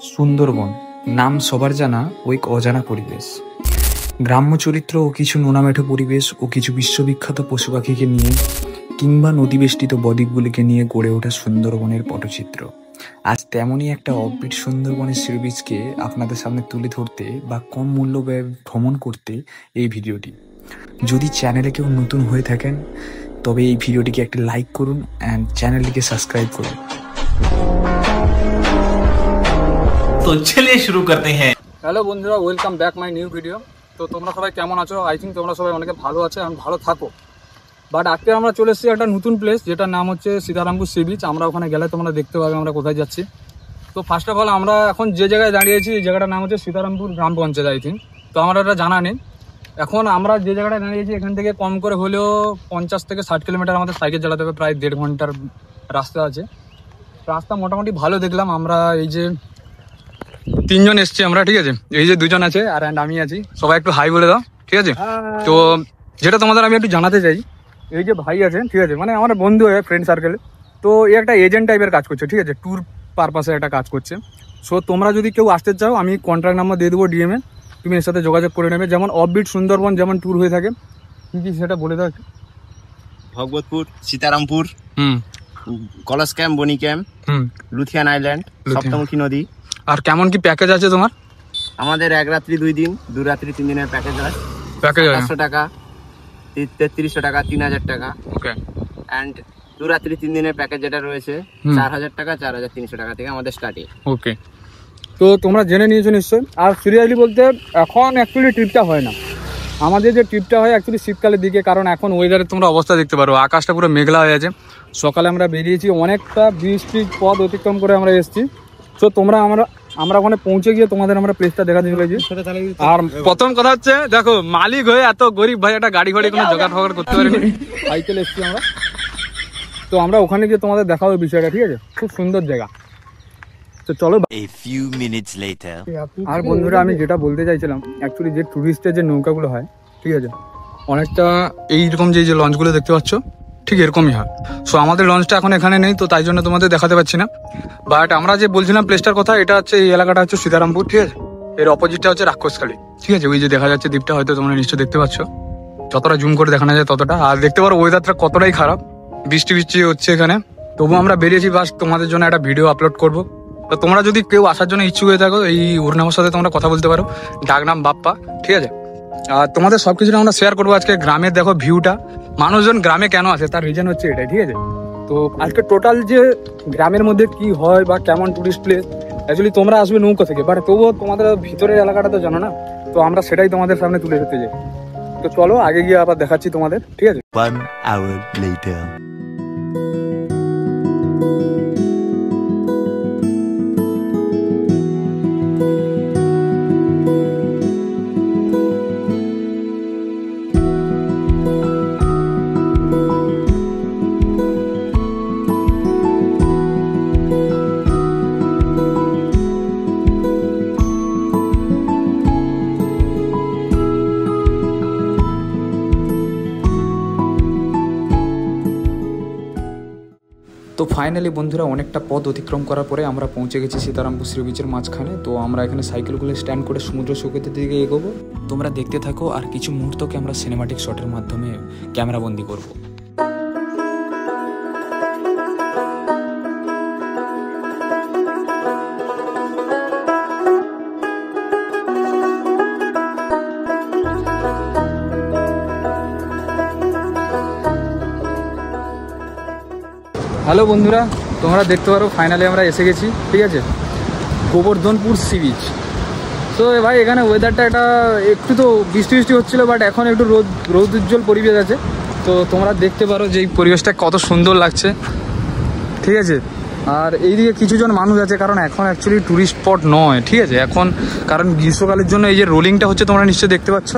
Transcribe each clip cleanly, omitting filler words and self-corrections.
সুন্দরবন নাম সবার জানা ওই অজানা পরিবেশ, গ্রাম্য চরিত্র ও কিছু নোনামেঠো পরিবেশ ও কিছু বিশ্ববিখ্যাত পশু পাখিকে নিয়ে কিংবা নদীবেষ্টিত বদ্বীপগুলিকে নিয়ে গড়ে ওঠা সুন্দরবনের পটচিত্র। আজ তেমনই একটা অফবিট সুন্দরবনের সি বিচকে আপনাদের সামনে তুলে ধরতে বা কম মূল্য ব্যয় ভ্রমণ করতে এই ভিডিওটি। যদি চ্যানেলে কেউ নতুন হয়ে থাকেন তবে এই ভিডিওটিকে একটা লাইক করুন অ্যান্ড চ্যানেলটিকে সাবস্ক্রাইব করুন। তো চলিয়ে শুরু করতে হ্যাঁ। হ্যালো বন্ধুরা, welcome back my new video. তো তোমরা সবাই কেমন আছো? আই থিঙ্ক তোমরা সবাই অনেকে ভালো আছো এবং ভালো থাকো। বাট আজকে আমরা চলে এসেছি একটা নতুন প্লেস, যেটার নাম হচ্ছে সীতারামপুর সি বিচ। আমরা ওখানে গেলে তোমরা দেখতে পাবে আমরা কোথায় যাচ্ছি। তো ফার্স্ট অফ অল আমরা এখন যে জায়গায় দাঁড়িয়েছি এই জায়গাটার নাম হচ্ছে সীতারামপুর গ্রাম পঞ্চায়েত আই থিঙ্ক। তো আমার এটা জানা নেই। এখন আমরা যে জায়গাটায় দাঁড়িয়েছি এখান থেকে কম করে হলেও 50 থেকে 60 কিলোমিটার আমাদের সাইকেল চালাতে হবে, প্রায় 1.5 ঘন্টার রাস্তা আছে। রাস্তা মোটামুটি ভালো দেখলাম। আমরা এই যে 3 জন এসছি আমরা, ঠিক আছে, এই যে 2 জন আছে আর আমি আছি। সবাই একটু হাই বলে দাও, ঠিক আছে? তো যেটা তোমাদের আমি একটু জানাতে চাই, এই যে ভাই আছেন, ঠিক আছে, মানে আমার বন্ধু হয় ফ্রেন্ড সার্কেলে। তো এই একটা এজেন্ট টাইপের কাজ করছে, ঠিক আছে, ট্যুর পারপাসে একটা কাজ করছে। সো তোমরা যদি কেউ আসতে চাও আমি কন্ট্যাক্ট নাম্বার দিয়ে দেবো ডিএমএ, তুমি এর সাথে যোগাযোগ করে নেবে। যেমন অফবিট সুন্দরবন যেমন ট্যুর হয়ে থাকে, কি সেটা বলে দাও। ভগবতপুর, সীতারামপুর, কলস ক্যাম্প, বনি ক্যাম্প, লুথিয়ান আইল্যান্ড, সপ্তমুখী নদী। আর কেমন কি প্যাকেজ আছে তোমার? আমাদের 1 রাত্রি 2 দিন, 2 রাত্রি 3 দিনের প্যাকেজ আছে। 500 টাকা, 3300 টাকা, 3000 টাকা। ওকে। অ্যান্ড 2 রাত্রি 3 দিনের প্যাকেজ যেটা রয়েছে 4000 টাকা, 4300 টাকা থেকে আমাদের স্টার্টিং। ওকে। তো তোমরা জেনে নিয়েছো নিশ্চয়ই। আর সিরিয়াসলি বলতে এখন অ্যাকচুয়ালি ট্রিপটা হয় না, আমাদের যে ট্রিপটা হয় অ্যাকচুয়ালি শীতকালের দিকে। কারণ এখন ওয়েদারে তোমরা অবস্থা দেখতে পারো, আকাশটা পুরো মেঘলা হয়ে আছে। সকালে আমরা বেরিয়েছি, অনেকটা বৃষ্টির পথ অতিক্রম করে আমরা এসেছি। তো তোমরা আমরা ওখানে পৌঁছে গিয়ে তোমাদের আমরা প্লেসটা দেখা দিয়ে চলেছি। আর প্রথম কথা হচ্ছে, দেখো মালিক হয়ে এত গরিব ভাই একটা গাড়ি ফাড়ি কোনো জোগাড় ফোগাড় করতে পারিনি, সাইকেল এসেছি আমরা। তো আমরা ওখানে গিয়ে তোমাদের দেখাবো বিষয়টা, ঠিক আছে? খুব সুন্দর জায়গা। তো চলো। আর বন্ধুরা, আমি যেটা বলতে চাইছিলাম, অ্যাকচুয়ালি যে টুরিস্টের যে নৌকাগুলো হয়, ঠিক আছে, অনেকটা এইরকম যে লঞ্চগুলো দেখতে পাচ্ছ ঠিক এরকমই হয়। সো আমাদের লঞ্চটা এখন এখানে নেই, তো তাই জন্য তোমাদের দেখাতে পাচ্ছি না। বাট আমরা যে বলছিলাম প্লেসটার কথা, এটা হচ্ছে এই এলাকাটা হচ্ছে সীতারামপুর, ঠিক আছে। এর অপোজিটটা হচ্ছে রাক্ষসখালী, ঠিক আছে। ওই যে দেখা যাচ্ছে দ্বীপটা, হয়তো তোমরা নিশ্চয় দেখতে পাচ্ছ, যতটা জুম করে দেখানো যায় ততটা। আর দেখতে পারো ওয়েদারটা কতটাই খারাপ, বৃষ্টি হচ্ছে এখানে। তবু আমরা বেরিয়েছি বাস তোমাদের জন্য একটা ভিডিও আপলোড করবো। তো তোমরা যদি কেউ আসার জন্য ইচ্ছুক হয়ে থাকো, এই ওরনামের সাথে তোমরা কথা বলতে পারো, ডাকনাম বাপ্পা, ঠিক আছে। আর তোমাদের সবকিছু আমরা শেয়ার করবো আজকে। গ্রামের দেখো ভিউটা, মানুষজন গ্রামে কেন আসে তার রিজন হচ্ছে এটাই, ঠিক আছে। তো আজকে টোটাল যে গ্রামের মধ্যে কি হয় বা কেমন টুরিস্ট প্লেস, অ্যাকচুয়ালি তোমরা আসবে নৌকা থেকে, বাট তবুও তোমাদের ভিতরের এলাকাটা তো জানো না। তো আমরা সেটাই তোমাদের সামনে তুলে ধরতে যাই। তো চলো আগে গিয়ে আবার দেখাচ্ছি তোমাদের, ঠিক আছে। 1 hour later. তো ফাইনালি বন্ধুরা, অনেকটা পথ অতিক্রম করার পরে আমরা পৌঁছে গেছি সীতারামপুর সি বিচের মাঝখানে। তো আমরা এখানে সাইকেলগুলো স্ট্যান্ড করে সমুদ্র সৈকতের দিকে এগোবো। তোমরা দেখতে থাকো আর কিছু মুহূর্তকে আমরা সিনেমাটিক শটের মাধ্যমে ক্যামেরাবন্দি করবো। হ্যালো বন্ধুরা, তোমরা দেখতে পারো ফাইনালি আমরা এসে গেছি, ঠিক আছে, গোবর্ধনপুর সি বিচ। তো ভাই এখানে ওয়েদারটা একটু তো বৃষ্টি হচ্ছিলো, বাট এখন একটু রোদ উজ্জ্বল পরিবেশ আছে। তো তোমরা দেখতে পারো যে এই পরিবেশটা কত সুন্দর লাগছে, ঠিক আছে। আর এইদিকে কিছুজন মানুষ আছে, কারণ এখন অ্যাকচুয়ালি ট্যুরিস্ট স্পট নয়, ঠিক আছে। এখন কারণ গ্রীষ্মকালের জন্য এই যে রোলিংটা হচ্ছে তোমরা নিশ্চয়ই দেখতে পাচ্ছ,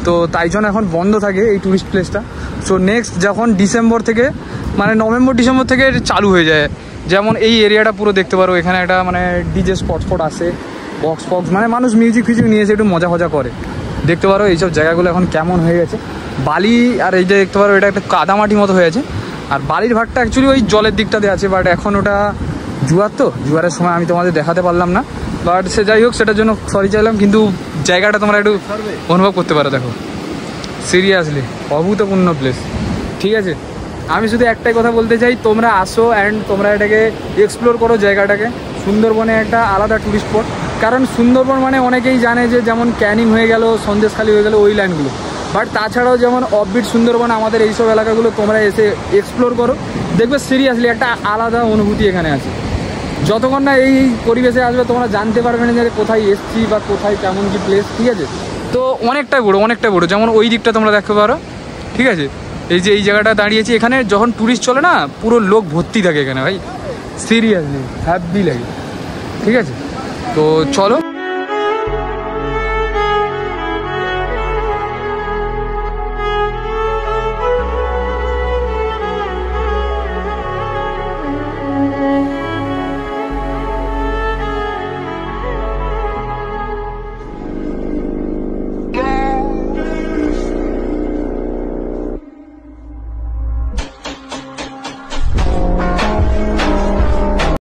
তো তাই জন্য এখন বন্ধ থাকে এই ট্যুরিস্ট প্লেসটা। সো নেক্সট যখন ডিসেম্বর থেকে, মানে নভেম্বর ডিসেম্বর থেকে চালু হয়ে যায়। যেমন এই এরিয়াটা পুরো দেখতে পারো, এখানে একটা মানে ডিজে স্পট আসে, বক্স মানে মানুষ মিউজিক নিয়ে এসে একটু মজা করে। দেখতে পারো এইসব জায়গাগুলো এখন কেমন হয়ে গেছে, বালি। আর এই যে দেখতে পারো এটা একটা কাদামাটি মতো হয়েছে। আর বালির ভাগটা অ্যাকচুয়ালি ওই জলের দিকটাতে আছে, বাট এখন ওটা জুয়ার তো জুয়ারের সময় আমি তোমাদের দেখাতে পারলাম না, বাট সে যাই হোক সেটার জন্য সরি চাইলাম, কিন্তু জায়গাটা তোমরা একটু অনুভব করতে পারো। দেখো সিরিয়াসলি অভূতপূর্ণ প্লেস, ঠিক আছে। আমি শুধু একটাই কথা বলতে চাই, তোমরা আসো অ্যান্ড তোমরা এটাকে এক্সপ্লোর করো জায়গাটাকে। সুন্দরবনে একটা আলাদা টুরিস্ট স্পট, কারণ সুন্দরবন মানে অনেকেই জানে যে যেমন ক্যানিং হয়ে গেল, সন্দেশখালি হয়ে গেল, ওই লাইনগুলো, বাট তাছাড়াও যেমন অফবিট সুন্দরবন আমাদের এইসব এলাকাগুলো তোমরা এসে এক্সপ্লোর করো, দেখবে সিরিয়াসলি একটা আলাদা অনুভূতি এখানে আছে। যতক্ষণ না এই পরিবেশে আসবে তোমরা জানতে পারবে না যে কোথায় এসছি বা কোথায় কেমন কি প্লেস, ঠিক আছে। তো অনেকটাই বড়ো, যেমন ওই দিকটা তোমরা দেখতে পারো, ঠিক আছে। এই যে এই জায়গাটা দাঁড়িয়েছি, এখানে যখন ট্যুরিস্ট চলে না পুরো লোক ভর্তি থাকে এখানে ভাই, সিরিয়াসলি হ্যাপি লাগে, ঠিক আছে। তো চলো